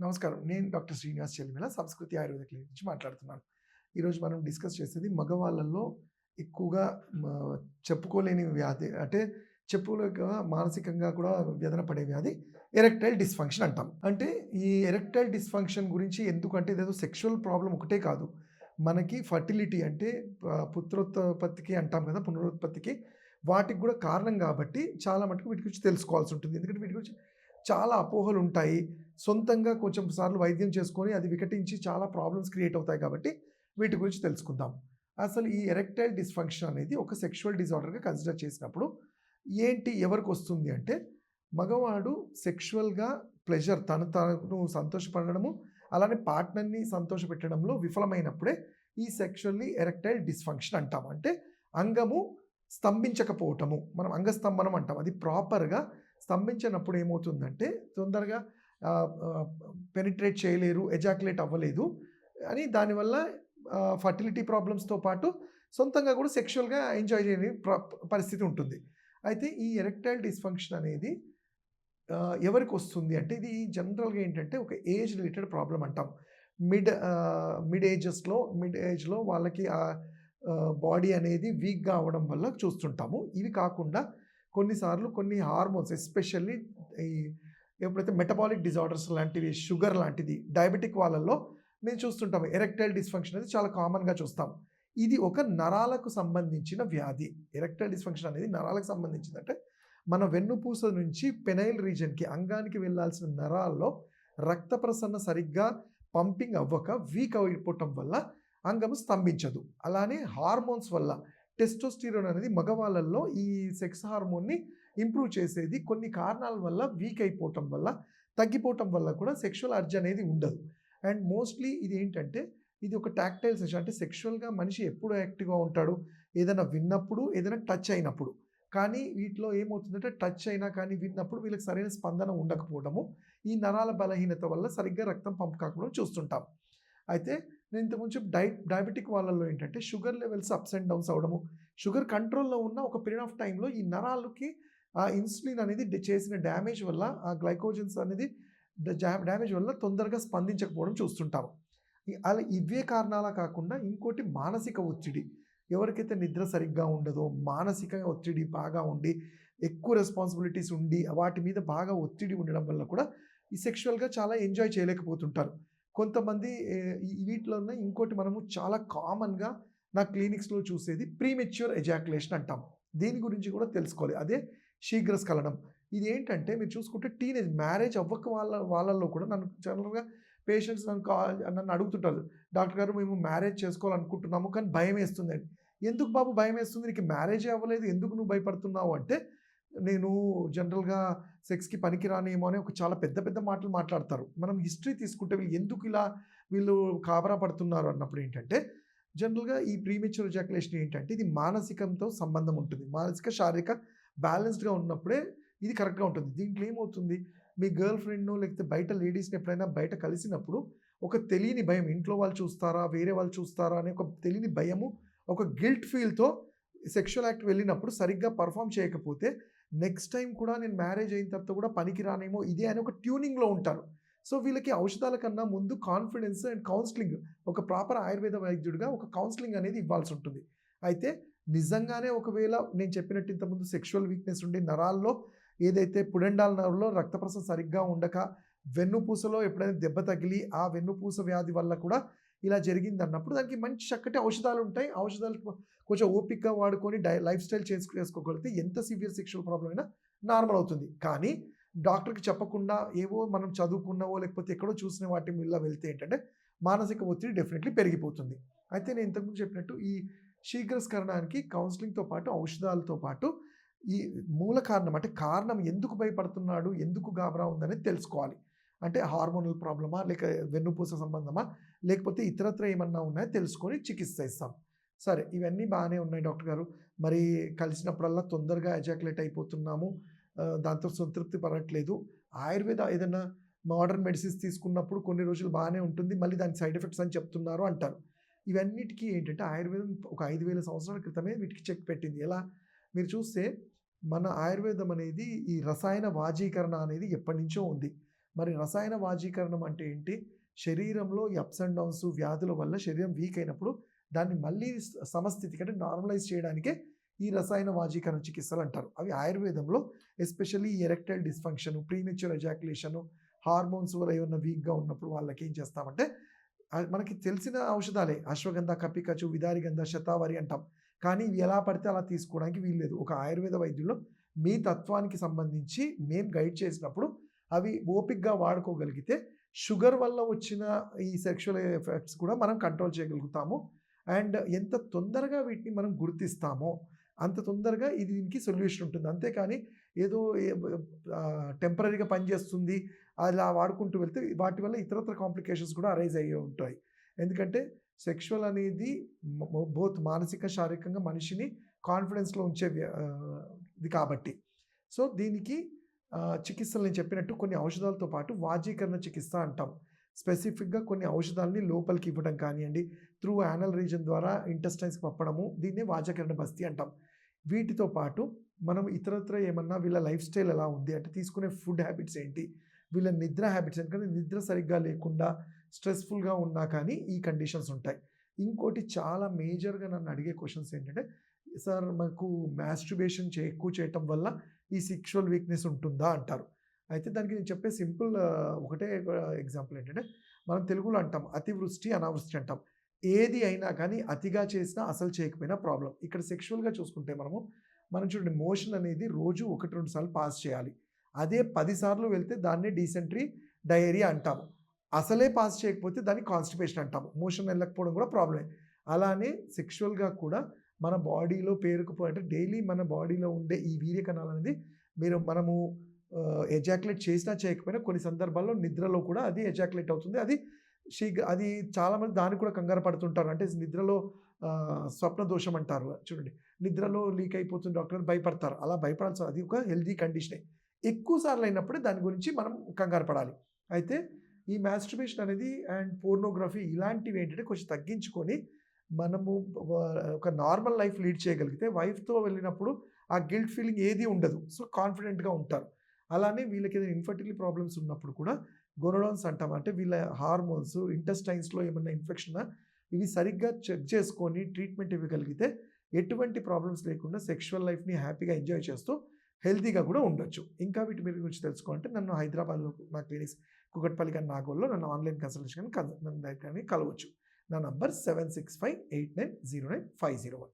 నమస్కారం. నేను డాక్టర్ శ్రీనివాస్ చెల్లిమిల సంస్కృతి ఆయుర్వేద క్లినిక్ నుంచి మాట్లాడుతున్నాను. ఈరోజు మనం డిస్కస్ చేసేది మగవాళ్ళలో ఎక్కువగా మ చెప్పుకోలేని వ్యాధి అంటే చెప్పుకోలేక మానసికంగా కూడా వ్యధన పడే వ్యాధి ఎరెక్టైల్ డిస్‌ఫంక్షన్ అంటాం. అంటే ఈ ఎరెక్టైల్ డిస్‌ఫంక్షన్ గురించి ఎందుకంటే ఇదేదో సెక్సువల్ ప్రాబ్లమ్ ఒకటే కాదు. మనకి ఫర్టిలిటీ అంటే పుత్రోత్పత్తికి అంటాం కదా! పునరుత్పత్తికి వాటికి కూడా కారణం కాబట్టి చాలా మటుకు వీటి గురించి తెలుసుకోవాల్సి ఉంటుంది. ఎందుకంటే వీటి గురించి చాలా అపోహలుంటాయి. సొంతంగా కొంచెం సార్లు వైద్యం చేసుకొని అది వికటించి చాలా ప్రాబ్లమ్స్ క్రియేట్ అవుతాయి కాబట్టి వీటి గురించి తెలుసుకుందాం. అసలు ఈ ఎరెక్టైల్ డిస్‌ఫంక్షన్ అనేది ఒక సెక్షువల్ డిజార్డర్‌గా కన్సిడర్ చేసినప్పుడు ఎవరికొస్తుంది అంటే మగవాడు సెక్షువల్‌గా ప్లెజర్ తాను సంతోషపడడము, అలానే పార్ట్నర్‌ని సంతోషపెట్టడంలో విఫలమైనప్పుడే ఈ సెక్షువల్లీ ఎరెక్టైల్ డిస్‌ఫంక్షన్ అంటాం. అంటే అంగము స్తంభించకపోవటము. మనం అంగస్తంభనం అంటాం. అది ప్రాపర్‌గా స్తంభించినప్పుడు ఏమవుతుందంటే తొందరగా పెనిట్రేట్ చేయలేరు, ఎజాక్యులేట్ అవ్వలేదు అని దానివల్ల ఫర్టిలిటీ ప్రాబ్లమ్స్‌తో పాటు సొంతంగా కూడా సెక్షువల్‌గా ఎంజాయ్ చేయని పరిస్థితి ఉంటుంది. అయితే ఈ ఎరెక్టైల్ డిస్‌ఫంక్షన్ అనేది ఎవరికొస్తుంది అంటే ఇది జనరల్‌గా ఏంటంటే ఒక ఏజ్ రిలేటెడ్ ప్రాబ్లమ్ అంటాం. మిడ్ ఏజ్‌లో వాళ్ళకి బాడీ అనేది వీక్‌గా అవ్వడం వల్ల చూస్తుంటాము. ఇవి కాకుండా కొన్నిసార్లు కొన్ని హార్మోన్స్ ఎస్పెషల్లీ ఈ ఎప్పుడైతే మెటబాలిక్ డిజార్డర్స్ లాంటివి, షుగర్ లాంటిది, డయాబెటిక్ వాళ్ళల్లో మేము చూస్తుంటాము. ఎరెక్టైల్ డిస్‌ఫంక్షన్ అనేది చాలా కామన్‌గా చూస్తాం. ఇది ఒక నరాలకు సంబంధించిన వ్యాధి. ఎరెక్టైల్ డిస్‌ఫంక్షన్ అనేది నరాలకు సంబంధించిందంటే మన వెన్నుపూస నుంచి పెనైల్ రీజియన్‌కి అంగానికి వెళ్ళాల్సిన నరాల్లో రక్త ప్రసరణ సరిగ్గా పంపింగ్ అవ్వక వీక్ అయిపోవటం వల్ల అంగము స్తంభించదు. అలానే హార్మోన్స్ వల్ల టెస్టోస్టిరోన్ అనేది మగవాళ్ళల్లో ఈ సెక్స్ హార్మోన్‌ని ఇంప్రూవ్ చేసేది కొన్ని కారణాల వల్ల వీక్ అయిపోవటం వల్ల, తగ్గిపోవటం వల్ల కూడా సెక్షువల్ అర్జ్ అనేది ఉండదు. అండ్ మోస్ట్‌లీ ఇది ఏంటంటే ఇది ఒక టాక్టైల్ సెషన్ అంటే సెక్షువల్‌గా మనిషి ఎప్పుడు యాక్టివ్‌గా ఉంటాడు? ఏదైనా విన్నప్పుడు, ఏదైనా టచ్ అయినప్పుడు. కానీ వీటిలో ఏమవుతుందంటే టచ్ అయినా కానీ విన్నప్పుడు వీళ్ళకి సరైన స్పందన ఉండకపోవడము, ఈ నరాల బలహీనత వల్ల సరిగ్గా రక్తం పంప్ కాకపోవడం చూస్తుంటాం. అయితే నేను ఇంతకుముందు డయాబెటిక్ వాళ్ళలో ఏంటంటే sugar levels ups and downs అవ్వడము, షుగర్ కంట్రోల్‌లో ఉన్న ఒక పీరియడ్ ఆఫ్ టైమ్‌లో ఈ నరాలకి ఆ ఇన్సులిన్ అనేది చేసిన డ్యామేజ్ వల్ల ఆ గ్లైకోజన్స్ అనేది డ్యామేజ్ వల్ల తొందరగా స్పందించకపోవడం చూస్తుంటాము. ఇవే కారణాలా కాకుండా ఇంకోటి మానసిక ఒత్తిడి. ఎవరికైతే నిద్ర సరిగ్గా ఉండదో, మానసిక ఒత్తిడి బాగా ఉండి, ఎక్కువ రెస్పాన్సిబిలిటీస్ ఉండి, వాటి మీద బాగా ఒత్తిడి ఉండడం వల్ల కూడా ఈ సెక్షువల్‌గా చాలా ఎంజాయ్ చేయలేకపోతుంటారు. కొంతమంది వీటిలోనే ఇంకోటి మనము చాలా కామన్‌గా నా క్లినిక్స్‌లో చూసేది ప్రీమెచ్యూర్ ఎజాక్యులేషన్ అంటాం. దీని గురించి కూడా తెలుసుకోవాలి. అదే శీఘ్రస్ఖలనం. ఇదేంటంటే మీరు చూసుకుంటే మ్యారేజ్ అవ్వక వాళ్ళలో కూడా నన్ను జనరల్‌గా పేషెంట్స్ నన్ను అడుగుతుంటారు. డాక్టర్ గారు మేము మ్యారేజ్ చేసుకోవాలనుకుంటున్నాము కానీ భయమేస్తుందని. ఎందుకు బాబు భయమేస్తుంది? నీకు మ్యారేజే అవ్వలేదు. ఎందుకు నువ్వు భయపడుతున్నావు అంటే, నేను జనరల్‌గా సెక్స్‌కి పనికిరానేమో అని ఒక చాలా పెద్ద పెద్ద మాటలు మాట్లాడతారు. మనం హిస్టరీ తీసుకుంటే వీళ్ళు గాబరా పడుతున్నారు అన్నప్పుడు ఏంటంటే, జనరల్‌గా ఈ ప్రీమెచ్యూర్ ఎజాక్యులేషన్ ఏంటంటే ఇది మానసికంతో సంబంధం ఉంటుంది. మానసిక, శారీరక బ్యాలెన్స్డ్‌గా ఉన్నప్పుడే ఇది కరెక్ట్‌గా ఉంటుంది. దీంట్లో ఏమవుతుంది, మీ గర్ల్ ఫ్రెండ్‌నో లేకపోతే బయట లేడీస్‌ని ఎప్పుడైనా బయట కలిసినప్పుడు ఒక తెలియని భయం, ఇంట్లో వాళ్ళు చూస్తారా? వేరే వాళ్ళు చూస్తారా? అనే ఒక తెలియని భయము, ఒక గిల్ట్ ఫీల్‌తో సెక్షువల్ యాక్ట్ వెళ్ళినప్పుడు సరిగ్గా పెర్ఫార్మ్ చేయకపోతే నెక్స్ట్ టైమ్ కూడా నేను మ్యారేజ్ అయిన తర్వాత కూడా పనికిరానేమో ఇదే అని ఒక ట్యూనింగ్‌లో ఉంటారు. సో, వీళ్ళకి ఔషధాల కన్నా ముందు కాన్ఫిడెన్స్ అండ్ కౌన్సెలింగ్ ఒక ప్రాపర్ ఆయుర్వేద వైద్యుడిగా ఒక కౌన్సెలింగ్ అనేది ఇవ్వాల్సి ఉంటుంది. అయితే నిజంగానే ఒకవేళ నేను చెప్పినట్టు ఇంతకుముందు సెక్షువల్ వీక్‌నెస్ ఉండి నరాల్లో ఏదైతే పుడెండాల్ నర్వ్‌లో రక్త ప్రసరణ సరిగ్గా ఉండక వెన్నుపూసలో ఎప్పుడైనా దెబ్బ తగిలి ఆ వెన్నుపూస వ్యాధి వల్ల కూడా ఇలా జరిగిందన్నప్పుడు దానికి మంచి చక్కటి ఔషధాలుంటాయి. ఔషధాలు కొంచెం ఓపికగా వాడుకొని లైఫ్ స్టైల్ చేసుకోగలిగితే ఎంత సివియర్ సెక్షువల్ ప్రాబ్లమ్ అయినా నార్మల్ అవుతుంది. కానీ డాక్టర్‌కి చెప్పకుండా ఏవో మనం చదువుకున్నవో లేకపోతే ఎక్కడో చూసిన వాటి వల్ల వెళ్తే ఏంటంటే మానసిక ఒత్తిడి డెఫినెట్‌లీ పెరిగిపోతుంది. అయితే నేను ఇంతకుముందు చెప్పినట్టు ఈ శీఘ్రస్ఖలనానికి కౌన్సెలింగ్‌తో పాటు, ఔషధాలతో పాటు ఈ మూల కారణం అంటే కారణం ఎందుకు భయపడుతున్నాడు? ఎందుకు గాబరా ఉందనేది తెలుసుకోవాలి. అంటే హార్మోనల్ ప్రాబ్లమా? లేక వెన్నుపూస సంబంధమా? లేకపోతే ఇతరత్రా ఏమన్నా ఉన్నాయా తెలుసుకొని చికిత్స ఇస్తాం. సరే ఇవన్నీ బానే ఉన్నాయి డాక్టర్ గారు. మరి కలిసినప్పుడల్లా తొందరగా ఎజాక్యులేట్ అయిపోతున్నాము. దాంతో సంతృప్తి పడట్లేదు. ఆయుర్వేద ఏదన్నా మోడర్న్ మెడిసిన్స్ తీసుకున్నప్పుడు కొన్ని రోజులు బానే ఉంటుంది. మళ్ళీ దానికి సైడ్ ఎఫెక్ట్స్ అని చెప్తున్నారు అంటారు. ఇవన్నిటికి ఏంటంటే ఆయుర్వేదం ఒక 5000 సంవత్సరాల క్రితమే వీటికి చెక్ పెట్టింది. ఎలా? మీరు చూస్తే మన ఆయుర్వేదం అనేది ఈ రసాయన వాజీకరణ అనేది ఎప్పటినుంచో ఉంది. మరి రసాయన వాజీకరణం అంటే ఏంటి? శరీరంలో ఈ అప్స్ అండ్ డౌన్స్ వ్యాధుల వల్ల శరీరం వీక్ అయినప్పుడు దాన్ని మళ్ళీ సమస్థితికి అంటే నార్మలైజ్ చేయడానికే ఈ రసాయన వాజీకరణ చికిత్సలు అంటారు. అవి ఆయుర్వేదంలో especially erectile dysfunction, premature ejaculation, hormones వల్ల ఏమన్నా వీక్గా ఉన్నప్పుడు వాళ్ళకి ఏం చేస్తామంటే మనకి తెలిసిన ఔషధాలే అశ్వగంధ, కపికచు, విదారిగంధ, శతావరి అంటాం. కానీ ఇవి ఎలా పడితే అలా తీసుకోవడానికి వీల్లేదు. ఒక ఆయుర్వేద వైద్యుల్లో మీ తత్వానికి సంబంధించి మేము గైడ్ చేసినప్పుడు అవి ఓపిక్గా వాడుకోగలిగితే షుగర్ వల్ల వచ్చిన ఈ సెక్షువల్ ఎఫెక్ట్స్ కూడా మనం కంట్రోల్ చేయగలుగుతాము. అండ్ ఎంత తొందరగా వీటిని మనం గుర్తిస్తామో అంత తొందరగా ఇది దీనికి సొల్యూషన్ ఉంటుంది. అంతేకాని ఏదో టెంపరరీగా పనిచేస్తుంది అలా వాడుకుంటూ వెళ్తే వాటి వల్ల ఇతరత్ర కాంప్లికేషన్స్ కూడా అరైజ్ అయ్యే ఉంటాయి. ఎందుకంటే సెక్షువల్ అనేది బోత్ మానసిక, శారీరకంగా మనిషిని కాన్ఫిడెన్స్లో ఉంచే ఇది కాబట్టి. సో దీనికి చికిత్సలు నేను చెప్పినట్టు కొన్ని ఔషధాలతో పాటు వాజీకరణ చికిత్స అంటాం. స్పెసిఫిక్గా కొన్ని ఔషధాలని లోపలికి ఇవ్వడం కానివ్వండి, త్రూ యానల్ రీజన్ ద్వారా ఇంటెస్టైన్స్కి పంపడము, దీన్నే వాజీకరణ బస్తీ అంటాం. వీటితో పాటు మనం ఇతరత్ర ఏమన్నా వీళ్ళ లైఫ్ స్టైల్ ఎలా ఉంది అంటే తీసుకునే ఫుడ్ హ్యాబిట్స్ ఏంటి, వీళ్ళ నిద్ర హ్యాబిట్స్ ఎందుకంటే నిద్ర సరిగ్గా లేకుండా స్ట్రెస్ఫుల్గా ఉన్నా కానీ ఈ కండిషన్స్ ఉంటాయి. ఇంకోటి చాలా మేజర్గా నన్ను అడిగే క్వశ్చన్స్ ఏంటంటే, సార్ మాకు మాస్టర్బేషన్ ఎక్కువ చేయటం వల్ల ఈ సెక్షువల్ వీక్నెస్ ఉంటుందా అంటారు. అయితే దానికి నేను చెప్పే సింపుల్ ఒకటే ఎగ్జాంపుల్ ఏంటంటే, మనం తెలుగులో అంటాం అతివృష్టి, అనావృష్టి అంటాం. ఏది అయినా కానీ అతిగా చేసినా అసలు చేయకపోయినా ప్రాబ్లం. ఇక్కడ సెక్షువల్గా చూసుకుంటే మనం చూడండి మోషన్ అనేది రోజు 1-2 సార్లు పాస్ చేయాలి. అదే 10 సార్లు వెళ్తే దాన్నే డీసెంట్రీ, డయేరియా అంటాము. అసలే పాస్ చేయకపోతే దాన్ని కాన్స్టిపేషన్ అంటాము. మోషన్ వెళ్ళకపోవడం కూడా ప్రాబ్లమే. అలానే సెక్షువల్గా కూడా మన బాడీలో పేరుకుపోయి డైలీ మన బాడీలో ఉండే ఈ వీర్య కణాలు అనేది మనము ఎజాక్యులేట్ చేసినా చేయకపోయినా కొన్ని సందర్భాల్లో నిద్రలో కూడా అది ఎజాక్యులేట్ అవుతుంది. అది చాలామంది దానికి కూడా కంగారు పడుతుంటారు. అంటే నిద్రలో స్వప్న దోషం అంటారు చూడండి. నిద్రలో లీక్ అయిపోతుంది డాక్టర్ భయపడతారు. అలా భయపడాల్సిన అది ఒక హెల్తీ కండిషనే. ఎక్కువ సార్లు అయినప్పుడే దాని గురించి మనం కంగారు పడాలి. అయితే ఈ మాస్టర్బేషన్ అనేది అండ్ పోర్నోగ్రఫీ ఇలాంటివి ఏంటంటే కొంచెం తగ్గించుకొని మనము ఒక నార్మల్ లైఫ్ లీడ్ చేయగలిగితే వైఫ్తో వెళ్ళినప్పుడు ఆ గిల్ట్ ఫీలింగ్ ఏది ఉండదు. సో కాన్ఫిడెంట్గా ఉంటారు. అలానే వీళ్ళకి ఏదైనా ఇన్ఫర్టిలిటీ ప్రాబ్లమ్స్ ఉన్నప్పుడు కూడా గొనోడాన్స్ అంటాం. అంటే వీళ్ళ హార్మోన్స్ ఇంటెస్టైన్స్లో ఏమన్నా ఇన్ఫెక్షన్ ఇవి సరిగ్గా చెక్ చేసుకొని ట్రీట్మెంట్ ఇవ్వగలిగితే ఎటువంటి ప్రాబ్లమ్స్ లేకుండా సెక్షువల్ లైఫ్ని హ్యాపీగా ఎంజాయ్ చేస్తూ హెల్తీగా కూడా ఉండొచ్చు. ఇంకా వీటి మీద గురించి తెలుసుకోవాలంటే నన్ను హైదరాబాద్లో నా క్లినిక్స్ కుకట్పల్లి కానీ నాగోల్లో నన్ను ఆన్లైన్ కన్సల్టేషన్ కానీ కలవచ్చు. నా నంబర్ 7658909501.